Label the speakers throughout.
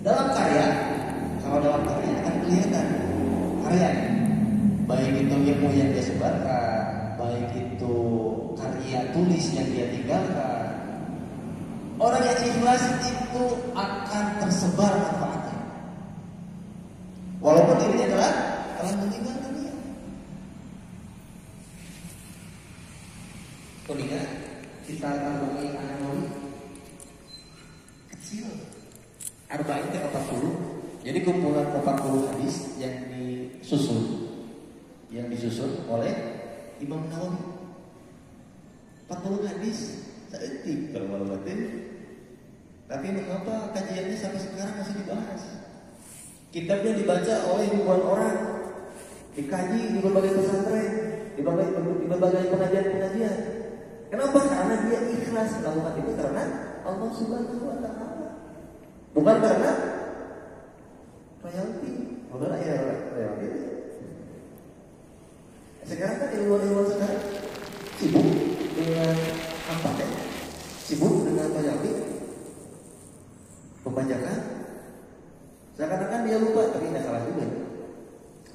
Speaker 1: Dalam karya, kalau dalam karya akan kelihatan karya, baik itu ilmu yang dia sebarkan, baik itu karya tulis yang dia tinggalkan. Orang yang ikhlas itu akan tersebar manfaatnya, walaupun dirinya adalah telah meninggalkan dia. Kuningan kita tambahi analogi kecil. Arba'in itu 40. Jadi kumpulan 40 hadis yang disusun oleh Imam Nawawi. 40 hadis seetik terwalatin. Tapi mengapa kajiannya sampai sekarang masih dibahas? Kitabnya dibaca oleh ribuan orang, dikaji di berbagai pesantren, di berbagai pengajian-pengajian. Kenapa? Karena dia ikhlas melakukan itu karena Allah Subhanahu wa Ta'ala, bukan karena royalti. Udah ya royalti. Sekarang kan ilmuwan sekarang sibuk dengan apa ya? Sibuk dengan royalti, pembajakan. Seakan-akan dia lupa, tapi tidak salah juga.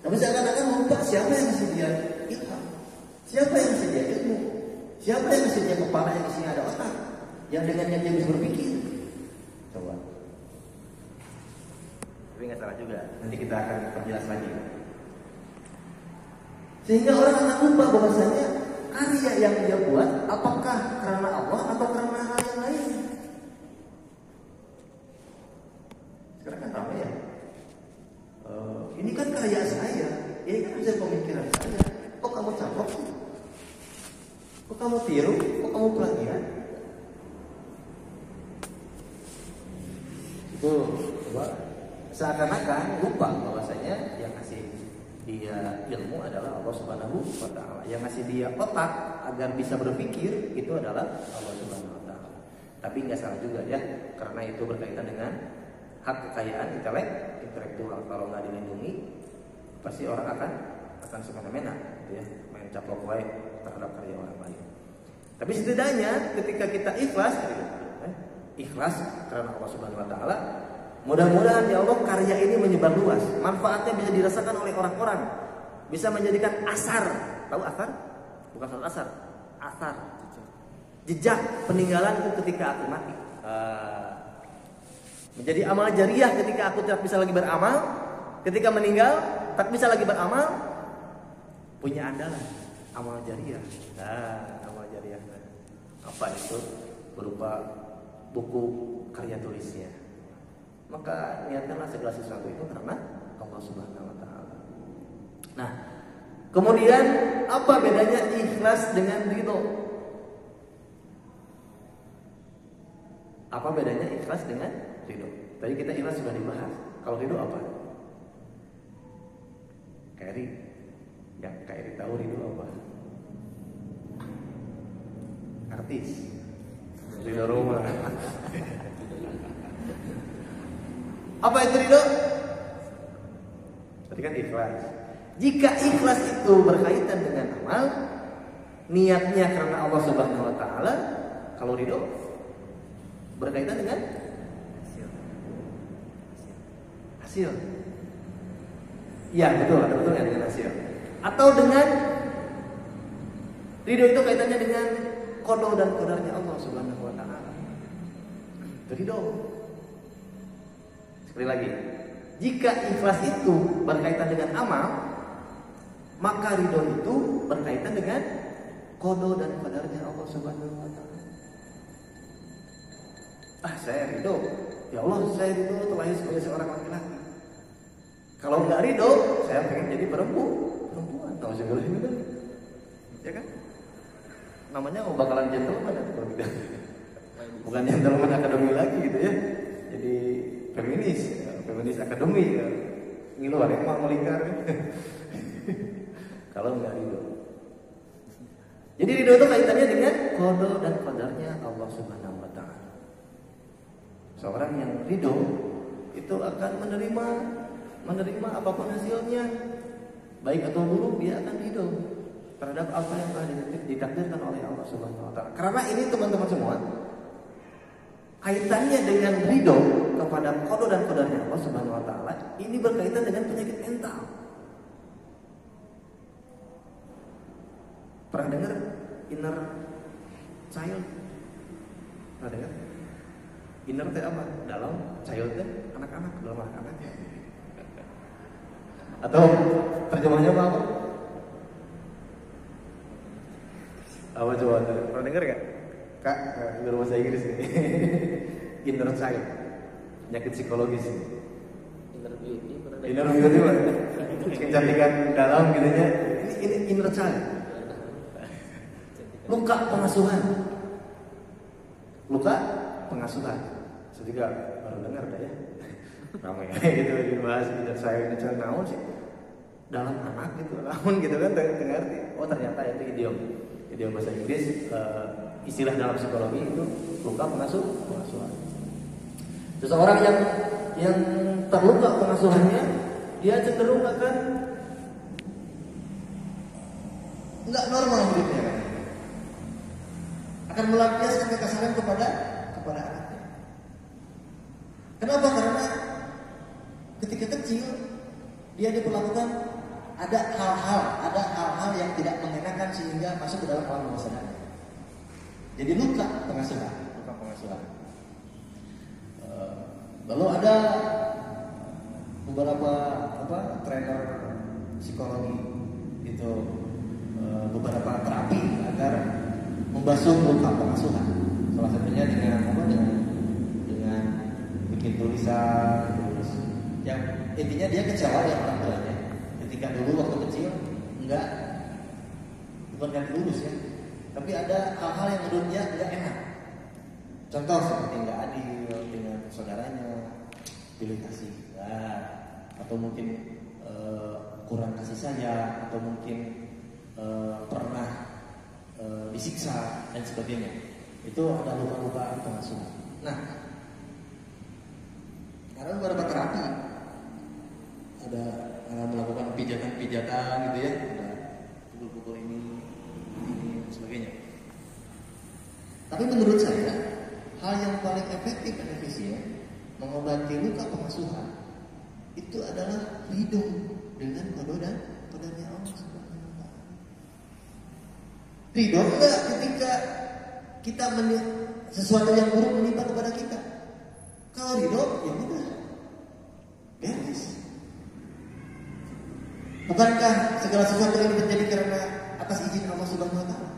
Speaker 1: Tapi seakan-akan lupa siapa yang ngasih dia ilham, siapa yang ngasih dia ilmu, siapa yang ngasih dia kepala yang isinya ada otak, yang dengannya dia bisa berpikir. Coba. Tapi nggak salah juga. Nanti kita akan perjelas lagi. Sehingga orang akan lupa bahwasanya karya yang dia buat apakah karena Allah atau karena hal yang lain. Sekarang kan ramai ya. Ini kan karya saya, ini kan hasil pemikiran saya. Kok kamu campur sih? Kok kamu tiru? Kok kamu plagiat? Itu coba seakan-akan lupa bahwasanya yang ngasih dia ilmu adalah Allah Subhanahu wa Ta'ala. Yang ngasih dia otak agar bisa berpikir itu adalah Allah Subhanahu wa Ta'ala. Tapi nggak salah juga ya, karena itu berkaitan dengan hak kekayaan intelektual. Kalau nggak dilindungi, pasti orang akan semena-mena, gitu ya, main caplok wae terhadap karya orang lain. Tapi setidaknya ketika kita ikhlas, ikhlas karena Allah Subhanahu Wa Taala, mudah-mudahan ya Allah karya ini menyebar luas, manfaatnya bisa dirasakan oleh orang-orang, bisa menjadikan asar. Tahu asar? Bukan satu asar, asar, jejak peninggalanku ketika aku mati. Menjadi amal jariah ketika aku tidak bisa lagi beramal, ketika meninggal tak bisa lagi beramal, punya andalan amal jariah. Amal jariah apa itu? Berupa buku karya tulisnya. Maka niatkanlah segala sesuatu itu karena Allah Subhanahu wa Ta'ala. Nah, kemudian apa bedanya ikhlas dengan ridho? Apa bedanya ikhlas dengan ridho? Tadi kita ikhlas sudah dibahas. Kalau ridho apa? Kairi, ya Kairi tahu ridho apa? Artis, ridho rumah. Apa itu ridho? Tadi kan ikhlas. Jika ikhlas itu berkaitan dengan amal, niatnya karena Allah Subhanahu wa Ta'ala. Kalau ridho berkaitan dengan hasil. Iya betul, ada betulnya dengan hasil. Atau dengan ridho itu kaitannya dengan qada dan qadarnya Allah Subhanahu wa Ta'ala. Ridho. Sekali lagi, jika ikhlas itu berkaitan dengan amal, maka ridho itu berkaitan dengan qada dan qadarnya Allah Subhanahu wa Ta'ala. Saya ridho, ya Allah saya ridho terlahir sebagai seorang laki-laki. Kalau nggak ridho, saya pengen jadi perempuan. Tahu segala itu, ya kan? Namanya bakalan gentleman atau berbeda. Bukan gentleman akademi lagi gitu ya. Jadi feminis akademi. Ngilu ada emang melingkar. Kalau nggak ridho. Jadi ridho itu kaitannya dengan qada dan qadarnya Allah Subhanahu wa Ta'ala. Seorang yang ridho itu akan menerima apapun hasilnya, baik atau buruk, dia akan ridho terhadap apa yang telah ditakdirkan oleh Allah Subhanahu wa Ta'ala. Karena ini teman-teman semua, kaitannya dengan ridho kepada qada dan qadarnya Allah Subhanahu wa taala, ini berkaitan dengan penyakit mental. Pernah dengar inner child? Pernah dengar? Inner itu apa? Dalam, child itu anak-anak, dalam anak-anak. Atau terjemahnya apa? Apa coba? Pernah dengar gak? Kak, dengar bahasa Inggris nih. Inner child, penyakit psikologis.
Speaker 2: Inner beauty.
Speaker 1: Inner beauty mana? Kecantikan dalam gitu ya. Ini inner child. Luka pengasuhan. Luka pengasuhan. Saya juga baru dengar dah ya. Ramai gitu dibahas inner child naon sih? Dalam anak gitu, naon gitu kan dengar. Oh ternyata itu idiom bahasa Inggris. Istilah dalam psikologi itu luka pengasuhan. Seseorang yang terluka pengasuhannya, dia cenderung nggak normal hidupnya, akan melampiaskan kekasaran kepada anaknya. Kenapa? Karena ketika kecil dia diperlakukan ada hal-hal yang tidak mengenakan sehingga masuk ke dalam alam bawah sadar. Jadi luka pengasuhan. Lalu ada beberapa trainer psikologi itu beberapa terapi agar membasuh luka pengasuhan. Salah satunya dengan bikin tulisan, terus yang intinya dia kecewa ya orang tuanya. Ketika dulu waktu kecil bukan lulus ya, tapi ada hal-hal yang menurutnya nggak enak. Contoh seperti nggak adil dengan saudaranya, pilih kasih, atau mungkin kurang kasih sayang, atau mungkin pernah disiksa dan sebagainya. Itu ada luka-luka pengasuhan. Nah, karena beberapa terapi ada melakukan pijatan-pijatan gitu ya, ada pukul-pukul ini dan sebagainya. Tapi menurut saya hal yang paling efektif dan efisien mengobati luka pengasuhan itu adalah ridho dengan qada dan qadarnya Allah Subhanahu wa taala. Ridho enggak ketika kita sesuatu yang buruk menimpa kepada kita. Kalau ridho ya udah beres. Bukankah segala sesuatu ini terjadi karena atas izin Allah Subhanahu wa taala?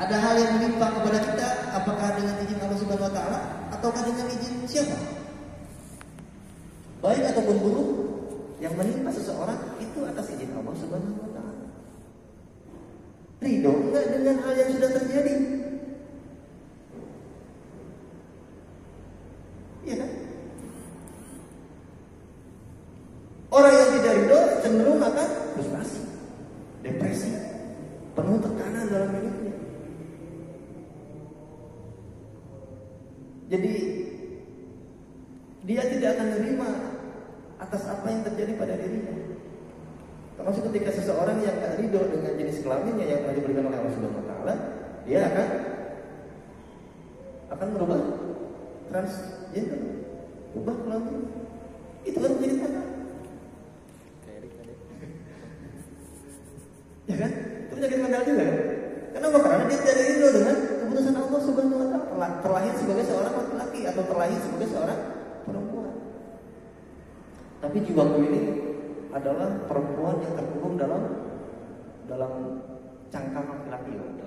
Speaker 1: Ada hal yang menimpa kepada kita, apakah dengan izin Allah Subhanahu wa taala ataukah dengan izin siapa? Baik ataupun buruk yang menimpa seseorang itu atas izin Allah Subhanahu wa taala. Ridho enggak dengan hal yang sudah terjadi? Iya kan? Orang yang tidak ridho cenderung akan frustasi, depresi, penuh tekanan dalam hidupnya. Jadi dia tidak akan menerima atas apa yang terjadi pada dirinya. Termasuk ketika seseorang yang tidak ridho dengan jenis kelaminnya yang telah diberikan oleh Allah Subhanahu wa taala, dia akan merubah transgender, ubah kelamin. Itu kan menjadi tanda. Ya kan? Itu penyakit mental juga kan? Kenapa? Karena dia tidak ridho dengan keputusan Allah Subhanahu wa taala, terlahir sebagai seorang laki-laki atau terlahir sebagai seorang perempuan. Tapi jiwaku ini adalah perempuan yang terkubur dalam cangkang laki-laki.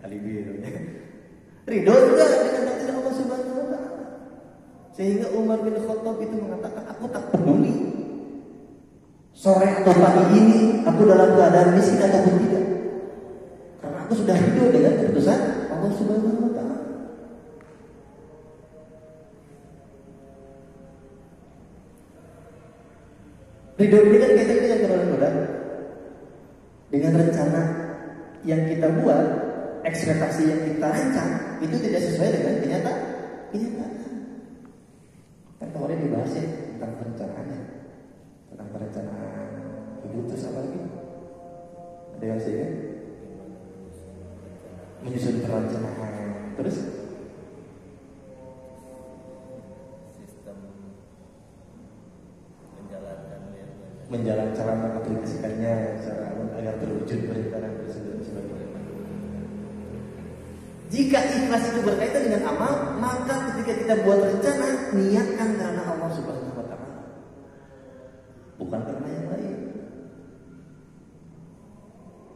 Speaker 1: Alibi itu. Ridho juga dengan takdir Allah Subhanahu wa taala. Sehingga Umar bin Khattab itu mengatakan, aku tak peduli sore atau pagi ini aku dalam keadaan miskin ataupun tidak, karena aku sudah ridho dengan keputusan Allah Subhanahu wa taala. Ridho ini kan kaitannya dengan kemudahan, dengan rencana yang kita buat, ekspektasi yang kita rancang itu tidak sesuai dengan kenyataan. Kan kemarin dibahas ya tentang perencanaannya, tentang perencanaan hidup, terus apa lagi? Ada yang saya menyusun perencanaan. Terus
Speaker 2: sistem menjalankannya,
Speaker 1: menjalankan aplikasikannya secara agar terwujud perintah dan sebagainya. Jika ikhlas itu berkaitan dengan amal, maka ketika kita buat rencana, niatkan karena Allah Subhanahu wa taala. Bukan karena yang lain.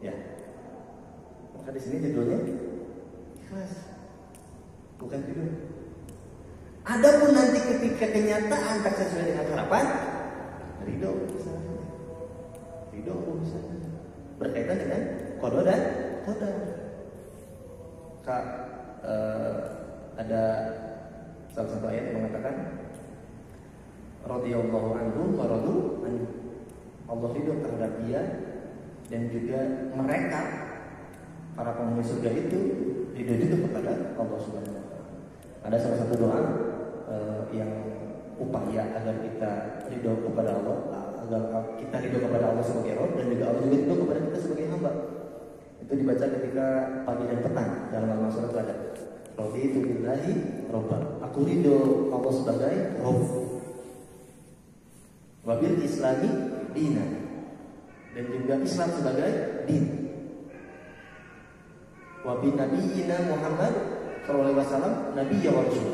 Speaker 1: Ya. Maka di sini judulnya ikhlas. Bukan judul. Adapun nanti ketika kenyataan tak sesuai dengan harapan, ridho misalnya. Ridho misalnya. Berkaitan dengan qada dan qadar. Ada salah satu ayat yang mengatakan radhiyallahu anhu wa radu anhu. Allah ridho terhadap dia dan juga mereka para penghuni surga itu ridho juga kepada Allah Subhanahu wa taala. Ada salah satu doa yang upaya agar kita ridho kepada Allah, agar kita ridho kepada Allah sebagai Rabb dan juga Allah juga ridho kepada kita sebagai hamba. Itu dibaca ketika pagi dan petang dalam Al-Mas'ud itu ada. Raditu billahi robban. Aku ridho Allah sebagai Rabb. Wabil Islami dinan. Dan juga Islam sebagai din. Wabi Nabiyina Muhammad sallallahu alaihi wasallam nabiyya wa rasul.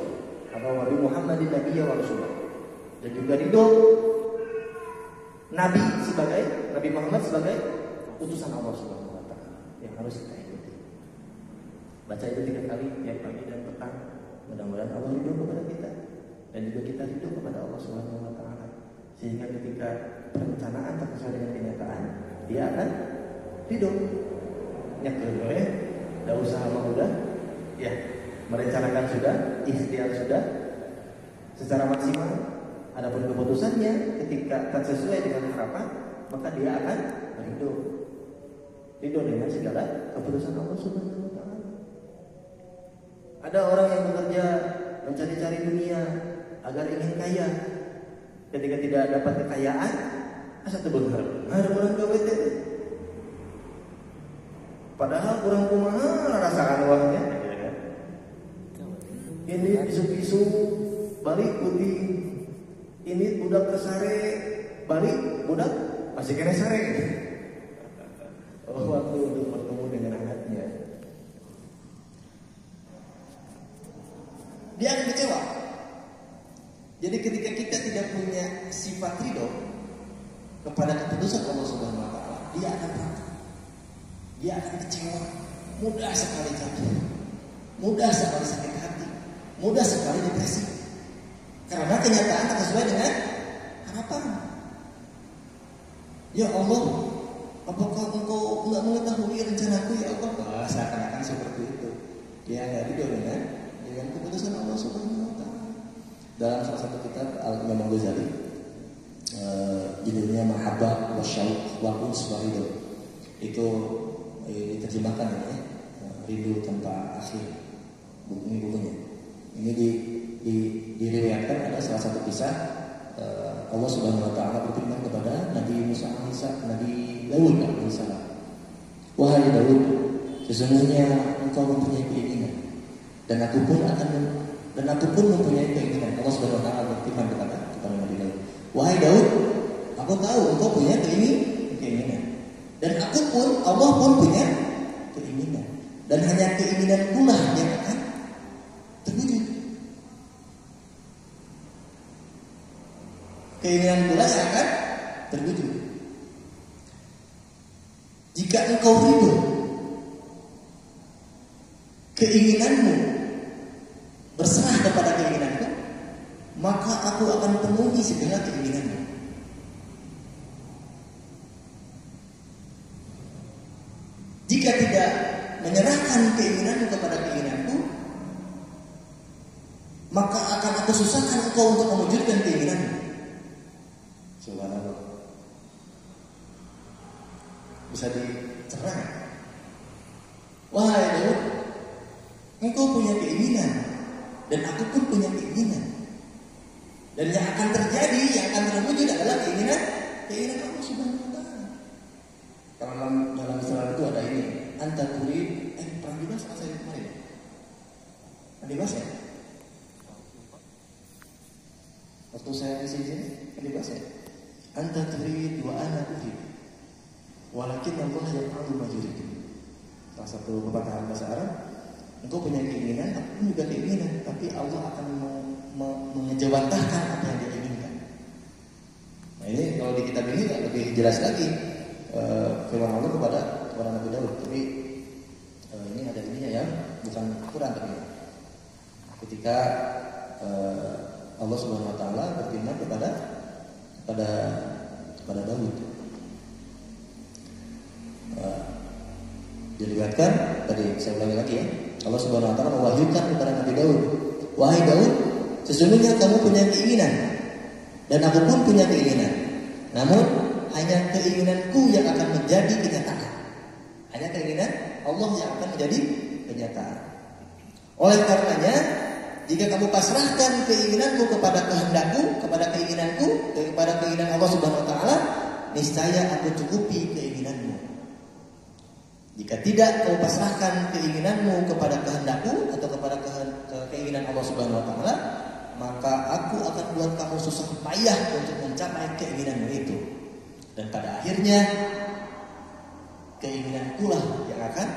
Speaker 1: Atau wabi Muhammadin nabiyya wa rasul. Dan juga ridho Nabi Muhammad sebagai utusan Allah Subhanahu wa taala yang harus kita ikuti. Baca itu 3 kali ya pagi dan petang. Mudah-mudahan Allah ridho kepada kita dan juga kita ridho kepada Allah Subhanahu wa taala. Sehingga ketika perencanaan tak sesuai dengan kenyataan, dia akan ridho. Dah usaha mah udah, ya merencanakan sudah, ikhtiar sudah, secara maksimal. Adapun keputusannya ketika tak sesuai dengan harapan, maka dia akan ridho dengan segala keputusan Allah Subhanahu wa taala. Ada orang yang bekerja mencari-cari dunia agar ingin kaya. Ketika tidak dapat kekayaan, asa teu beunghar. Ada orang gawe teh. Padahal kurang kumaha rasakan uangnya. Ini isu-isu balik putih. Ini budak kesare balik budak masih kena sare. Oh, waktu untuk bertemu dengan anaknya, dia akan kecewa. Jadi ketika kita tidak punya sifat ridho kepada keputusan Allah Subhanahu wa taala, dia akan takut. Dia akan kecewa, mudah sekali jatuh, mudah sekali sakit hati, mudah sekali depresi. Karena kenyataan tak sesuai dengan harapan. Ya Allah, apakah engkau enggak mengetahui rencanaku ya Allah? Wah, seakan-akan seperti itu. Dia enggak ridho dengan keputusan Allah Subhanahu wa taala. Dalam salah satu kitab Al-Imam Ghazali, judulnya Mahabbah wa Syauq wa Uns wa Ridho. Itu diterjemahkan ya, rindu tanpa akhir. Ini bukunya. Ini diriwayatkan ada salah satu kisah Allah Subhanahu wa taala berfirman kepada Nabi Musa alaihissalam, Nabi Daud alaihissalam. Wahai Daud, sesungguhnya engkau mempunyai keinginan dan aku pun mempunyai keinginan. Allah Subhanahu wa taala berfirman kepada Nabi Daud. Wahai Daud, aku tahu engkau punya keinginan. Dan Allah pun punya keinginan. Dan hanya keinginan pula yang akan terwujud. Keinginan pula yang akan terwujud. Jika engkau ridho, keinginanmu berserah kepada keinginanku, maka aku akan penuhi segala keinginanmu. Jika tidak menyerahkan keinginanmu kepada keinginanku, maka akan aku susahkan engkau untuk mewujudkan keinginanmu. Subhanallah. Bisa dicerah. Wahai Daud, engkau punya keinginan dan aku pun punya keinginan. Dan yang akan terjadi, yang akan terwujud adalah keinginan Allah Subhanahu wa taala. Dalam istilah itu ada ini, anta turid
Speaker 3: dibahas saya kemarin ya? Dibahas ya? Waktu saya di sini dibahas ya? Anta turid wa ana urid, walakin Allah yaf'alu ma yurid. Salah satu pepatah bahasa Arab, engkau punya keinginan, aku pun juga keinginan, tapi Allah akan mengejawantahkan apa yang dia inginkan. Nah ini kalau di kitab ini lebih jelas lagi firman Allah kepada Nabi Daud. Tapi ini ada ininya ya, bukan Quran tapi ketika Allah Subhanahu Wa Taala berfirman kepada Daud. Diriwayatkan tadi saya ulangi lagi ya. Allah Subhanahu Wa Taala mewahyukan kepada Nabi Daud, wahai Daud, sesungguhnya kamu punya keinginan dan aku pun punya keinginan. Namun hanya keinginanku yang akan menjadi kenyataan. Hanya keinginan Allah yang akan menjadi kenyataan. Oleh karenanya, jika kamu pasrahkan keinginanmu kepada kehendakku, kepada keinginanku, kepada keinginan Allah Subhanahu Wa Taala, niscaya aku cukupi keinginanmu. Jika tidak kau pasrahkan keinginanmu kepada kehendakku atau kepada keinginan Allah Subhanahu Wa Taala, maka aku akan buat kamu susah payah untuk mencapai keinginanmu itu. Dan pada akhirnya keinginanku lah yang akan